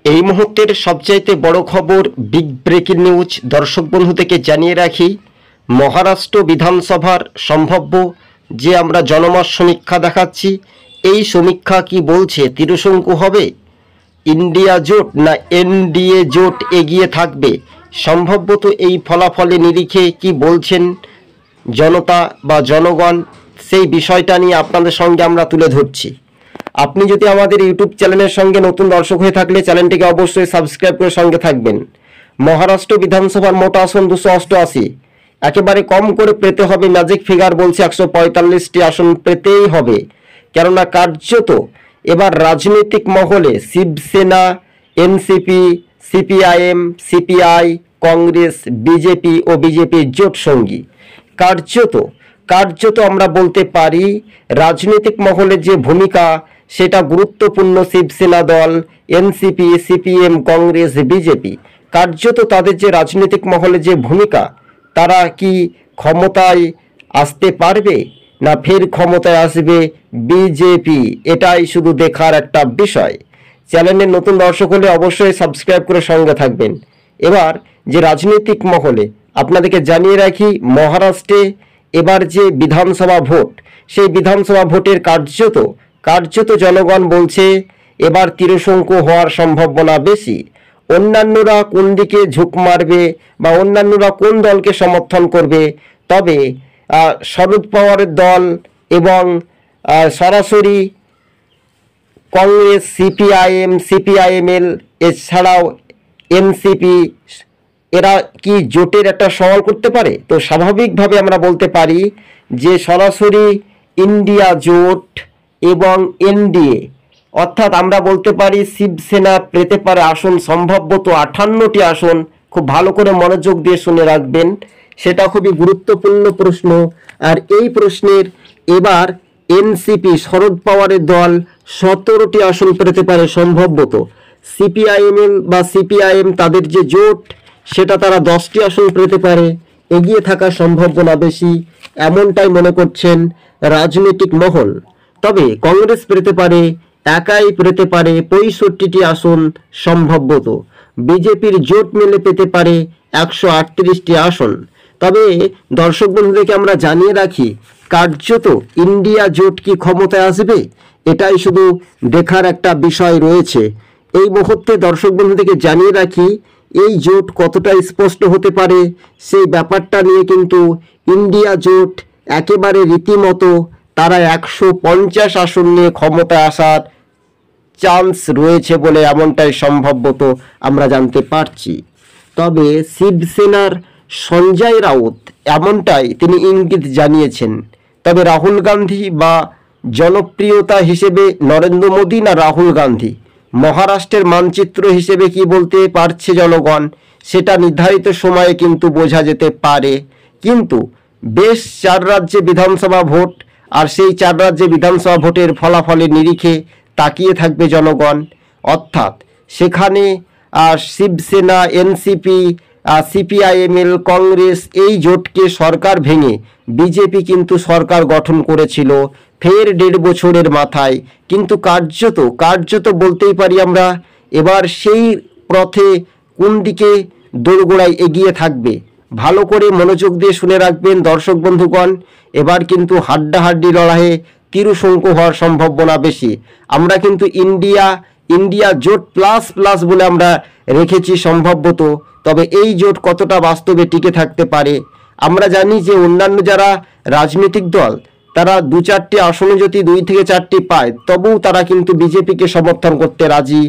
এই মুহূর্তের সবচাইতে বড় খবর, বিগ ব্রেকিং নিউজ দর্শক বন্ধুদেরকে জানিয়ে রাখি। মহারাষ্ট্র বিধানসভার সম্ভাব্য যে আমরা জনমত সমীক্ষা দেখাচ্ছি, এই সমীক্ষা কি বলছে? ত্রিশঙ্কু হবে? ইন্ডিয়া জোট না এনডিএ জোট এগিয়ে থাকবে? সম্ভবত এই ফলাফলের নিরিখে কি বলছেন জনতা বা জনগণ, সেই বিষয়টা নিয়ে আপনাদের সঙ্গে আমরা তুলে ধরছি। আপনি যদি আমাদের ইউটিউব চ্যানেলের সঙ্গে নতুন দর্শক হয়ে থাকলে চ্যানেলটিকে অবশ্যই সাবস্ক্রাইব করে সঙ্গে থাকবেন। মহারাষ্ট্র বিধানসভার মোট আসন 288, একেবারে কম করে পেতে হবে। ম্যাজিক ফিগার বলছে 145টি আসন পেতেই হবে, কেননা কার্যত এবার রাজনৈতিক মহলে Shiv Sena, NCP, CPIM, CPI, Congress, BJP ও বিজেপির জোট সঙ্গী। কার্যত আমরা বলতে পারি রাজনৈতিক মহলের যে ভূমিকা সেটা গুরুত্বপূর্ণ। শিবসেনা দল, এনসিপি, সিপিএম, কংগ্রেস, বিজেপি, কার্যত তাদের যে রাজনৈতিক মহলে যে ভূমিকা, তারা কি ক্ষমতায় আসতে পারবে না ফের ক্ষমতায় আসবে বিজেপি? এটাই শুধু দেখার একটা বিষয়। চ্যানেলের নতুন দর্শক হলে অবশ্যই সাবস্ক্রাইব করে সঙ্গে থাকবেন। এবার যে রাজনৈতিক মহলে আপনাদেরকে জানিয়ে রাখি, মহারাষ্ট্রে এবার যে বিধানসভা ভোট, সেই বিধানসভা ভোটের কার্যত জনগণ বলছে এবার ত্রিশঙ্কু হওয়ার সম্ভাবনা বেশি। অন্যান্যরা কোন দিকে ঝুঁক মারবে বা অন্যান্যরা কোন দলকে সমর্থন করবে, তবে শরদ পাওয়ারের দল এবং সরাসরি কংগ্রেস, সিপিআইএমএল এছাড়াও এনসিপি, এরা কি জোটের একটা সওয়াল করতে পারে? তো স্বাভাবিকভাবে আমরা বলতে পারি যে সরাসরি ইন্ডিয়া জোট এবং এনডিএ, অর্থাৎ আমরা বলতে পারি শিবসেনা পেতে পারে আসন সম্ভবত 58টি আসন। খুব ভালো করে মনোযোগ দিয়ে শুনে রাখবেন, সেটা খুবই গুরুত্বপূর্ণ প্রশ্ন। আর এই প্রশ্নের এবার এনসিপি, শরদ পাওয়ারের দল 17টি আসন পেতে পারে সম্ভবত। সিপিআইএমএল বা সিপিআইএম, তাদের যে জোট, সেটা তারা 10টি আসন পেতে পারে, এগিয়ে থাকার সম্ভাবনা বেশি, এমনটাই মনে করছেন রাজনৈতিক মহল। তবে কংগ্রেস পেতে পারে, একাই পেতে পারে 65টি আসন সম্ভবত। বিজেপির জোট মিলে পেতে পারে 138টি আসন। তবে দর্শক বন্ধুদেরকে আমরা জানিয়ে রাখি, কার্যত ইন্ডিয়া জোট কি ক্ষমতায় আসবে, এটাই শুধু দেখার একটা বিষয় রয়েছে। এই মুহূর্তে দর্শক বন্ধুদেরকে জানিয়ে রাখি, এই জোট কতটা স্পষ্ট হতে পারে সেই ব্যাপারটা নিয়ে কিন্তু ইন্ডিয়া জোট একেবারে রীতিমতো তারা 150 আসন নিয়ে ক্ষমতায় আসার চান্স রয়েছে বলে এমনটাই সম্ভবত আমরা জানতে পারছি। তবে শিবসেনার সঞ্জয় রাউত এমনটাই তিনি ইঙ্গিত জানিয়েছেন। তবে রাহুল গান্ধী বা জনপ্রিয়তা হিসেবে নরেন্দ্র মোদী না রাহুল গান্ধী, মহারাষ্ট্রের মানচিত্র হিসেবে কি বলতে পারছে জনগণ, সেটা নির্ধারিত সময়ে কিন্তু বোঝা যেতে পারে। কিন্তু বেশ 4 রাজ্যে বিধানসভা ভোট, আর সেই 4 রাজ্যে বিধানসভা ভোটের ফলাফলের নিরিখে তাকিয়ে থাকবে জনগণ। অর্থাৎ সেখানে শিবসেনা, এনসিপি, সিপিআইএমএল, কংগ্রেস, এই জোটকে সরকার ভেঙে বিজেপি কিন্তু সরকার গঠন করেছিল ফের 1.5 বছরের মাথায়। কিন্তু কার্যত বলতেই পারি আমরা এবার সেই পথে কোন দিকে দোরগোড়ায় এগিয়ে থাকবে। ভালো করে মনোযোগ দিয়ে শুনে রাখবেন দর্শক বন্ধুগণ, এবার কিন্তু হাড্ডাহাড্ডি লড়াইয়ে ত্রিশঙ্কু হওয়ার সম্ভাবনা বেশি। আমরা কিন্তু ইন্ডিয়া জোট প্লাস বলে আমরা রেখেছি সম্ভবত। তবে এই জোট কতটা বাস্তবে টিকে থাকতে পারে? আমরা জানি যে অন্যান্য যারা রাজনৈতিক দল, তারা 2-4টি আসনে যদি 2 থেকে 4টি পায়, তবুও তারা কিন্তু বিজেপিকে সমর্থন করতে রাজি।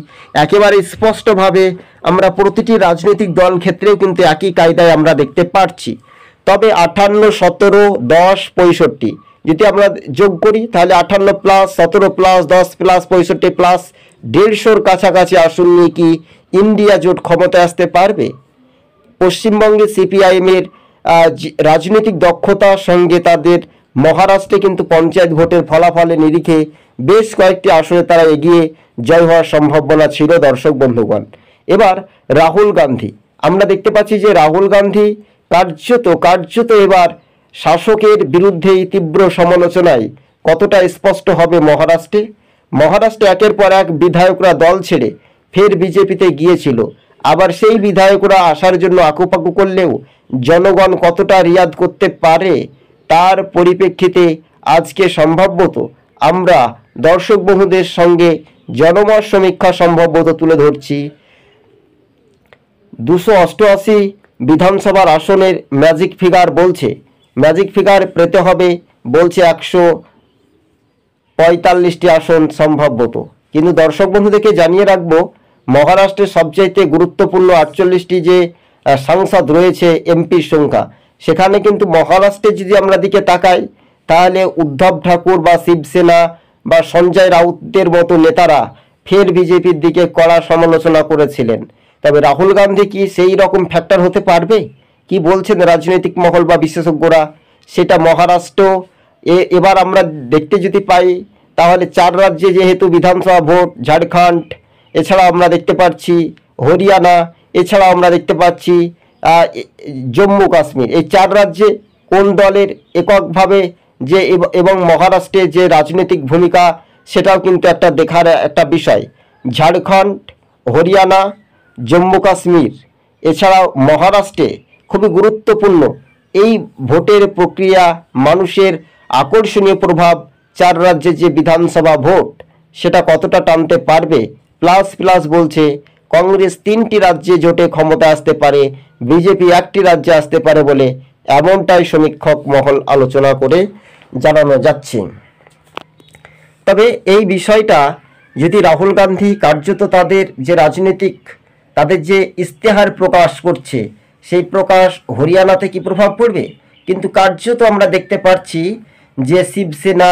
একেবারে স্পষ্টভাবে আমরা প্রতিটি রাজনৈতিক দল ক্ষেত্রেও কিন্তু একই কায়দায় আমরা দেখতে পাচ্ছি। তবে 58, 17, 10, 65 যদি আমরা যোগ করি, তাহলে 58 প্লাস 17 প্লাস 10 প্লাস 65 প্লাস 150-র কাছাকাছি আসন নিয়ে কি ইন্ডিয়া জোট ক্ষমতায় আসতে পারবে? পশ্চিমবঙ্গে সিপিআইএমের রাজনৈতিক দক্ষতার সঙ্গে তাদের মহারাষ্ট্রে কিন্তু পঞ্চায়েত ভোটের ফলাফলের নিরিখে বেশ কয়েকটি আসনে তারা এগিয়ে জয় হওয়ার সম্ভাবনা ছিল দর্শক বন্ধুগণ। এবার রাহুল গান্ধী, আমরা দেখতে পাচ্ছি যে রাহুল গান্ধী কার্যত এবার শাসকের বিরুদ্ধেই তীব্র সমালোচনায় কতটা স্পষ্ট হবে মহারাষ্ট্রে একের পর এক বিধায়করা দল ছেড়ে ফের বিজেপিতে গিয়েছিল। আবার সেই বিধায়করা আসার জন্য আকুপাকু করলেও জনগণ কতটা রিয়াদ করতে পারে তার পরিপ্রেক্ষিতে আজকে সম্ভবত আমরা দর্শক বন্ধুদের সঙ্গে জনমত সমীক্ষা সম্ভবত তুলে ধরছি। 288 বিধানসভার আসনের ম্যাজিক ফিগার বলছে, ম্যাজিক ফিগার পেতে হবে বলছে 145টি আসন সম্ভবত। কিন্তু দর্শক বন্ধুদেরকে জানিয়ে রাখবো, মহারাষ্ট্রের সবচাইতে গুরুত্বপূর্ণ 48টি যে সাংসদ রয়েছে, এমপির সংখ্যা, সেখানে কিন্তু মহারাষ্ট্রে যদি আমরা দিকে তাকাই তাহলে উদ্ধব ঠাকুর বা শিবসেনা বা সঞ্জয় রাউতের মতো নেতারা ফের বিজেপির দিকে কড়া সমালোচনা করেছিলেন। তবে রাহুল গান্ধী কি সেই রকম ফ্যাক্টর হতে পারবে? কি বলছেন রাজনৈতিক মহল বা বিশেষজ্ঞরা, সেটা মহারাষ্ট্র এবার আমরা দেখতে যদি পাই তাহলে 4 রাজ্যে যেহেতু বিধানসভা ভোট, ঝাড়খণ্ড, এছাড়াও আমরা দেখতে পাচ্ছি হরিয়ানা, এছাড়াও আমরা দেখতে পাচ্ছি জম্মু কাশ্মীর, এই 4 রাজ্যে কোন দলের এককভাবে যে এবং মহারাষ্ট্রে যে রাজনৈতিক ভূমিকা সেটাও কিন্তু একটা দেখার একটা বিষয়। ঝাড়খণ্ড, হরিয়ানা, জম্মু কাশ্মীর এছাড়াও মহারাষ্ট্রে খুবই গুরুত্বপূর্ণ এই ভোটের প্রক্রিয়া, মানুষের আকর্ষণীয় প্রভাব 4 রাজ্যে যে বিধানসভা ভোট সেটা কতটা টানতে পারবে। প্লাস প্লাস বলছে কংগ্রেস 3টি রাজ্যে জোটে ক্ষমতা আসতে পারে, বিজেপি 1টি রাজ্যে আসতে পারে বলে এমনটাই সমীক্ষক মহল আলোচনা করে জানানো যাচ্ছে। তবে এই বিষয়টা যদি রাহুল গান্ধী কার্যত তাদের যে রাজনৈতিক তাদের যে ইশতেহার প্রকাশ করছে সেই প্রকাশ হরিয়ানাতে কি প্রভাব পড়বে? কিন্তু কার্যত আমরা দেখতে পাচ্ছি যে শিবসেনা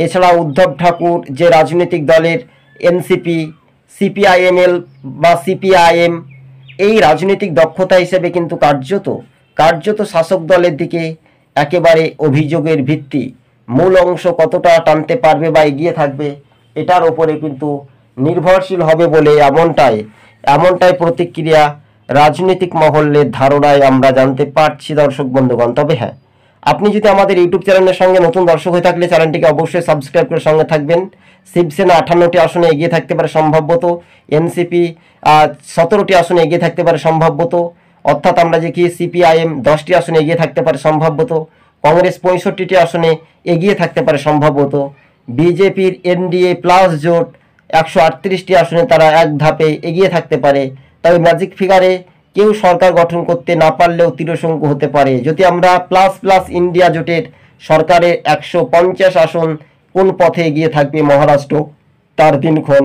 এছাড়া উদ্ধব ঠাকুর যে রাজনৈতিক দলের এনসিপি, সিপিআইএমএল বা সিপিআইএম, এই রাজনৈতিক দক্ষতা হিসেবে কিন্তু কার্যত শাসক দলের দিকে একেবারে অভিযোগের ভিত্তি। মূল অংশ কতটা টানতে পারবে বা এগিয়ে থাকবে এটার ওপরে কিন্তু নির্ভরশীল হবে বলে এমনটাই প্রতিক্রিয়া রাজনৈতিক মহলের ধারণায় আমরা জানতে পারছি দর্শক বন্ধুগণ। তবে হ্যাঁ, আপনি যদি আমাদের ইউটিউব চ্যানেলের সঙ্গে নতুন দর্শক হয়ে থাকলে চ্যানেলটিকে অবশ্যই সাবস্ক্রাইব করে সঙ্গে থাকবেন। শিবসেনা 58টি আসনে এগিয়ে থাকতে পারে সম্ভবত, এনসিপি 17টি আসনে এগিয়ে থাকতে পারে সম্ভবত, অর্থাৎ আমরা দেখি সিপিআইএম 10টি আসনে এগিয়ে থাকতে পারে সম্ভবত, কংগ্রেস 65টি আসনে এগিয়ে থাকতে পারে সম্ভবত, বিজেপির এনডিএ প্লাস জোট 138টি আসনে তারা এক ধাপে এগিয়ে থাকতে পারে। তবে ম্যাজিক ফিগারে কেউ সরকার গঠন করতে না পারলেও ত্রিশঙ্কু হতে পারে। যদি আমরা প্লাস প্লাস ইন্ডিয়া জোটের সরকারের 150 আসন কোন পথে এগিয়ে থাকবে মহারাষ্ট্র, তার দিনক্ষণ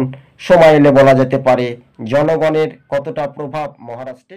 সময় এলে বলা যেতে পারে জনগণের কতটা প্রভাব মহারাষ্ট্রে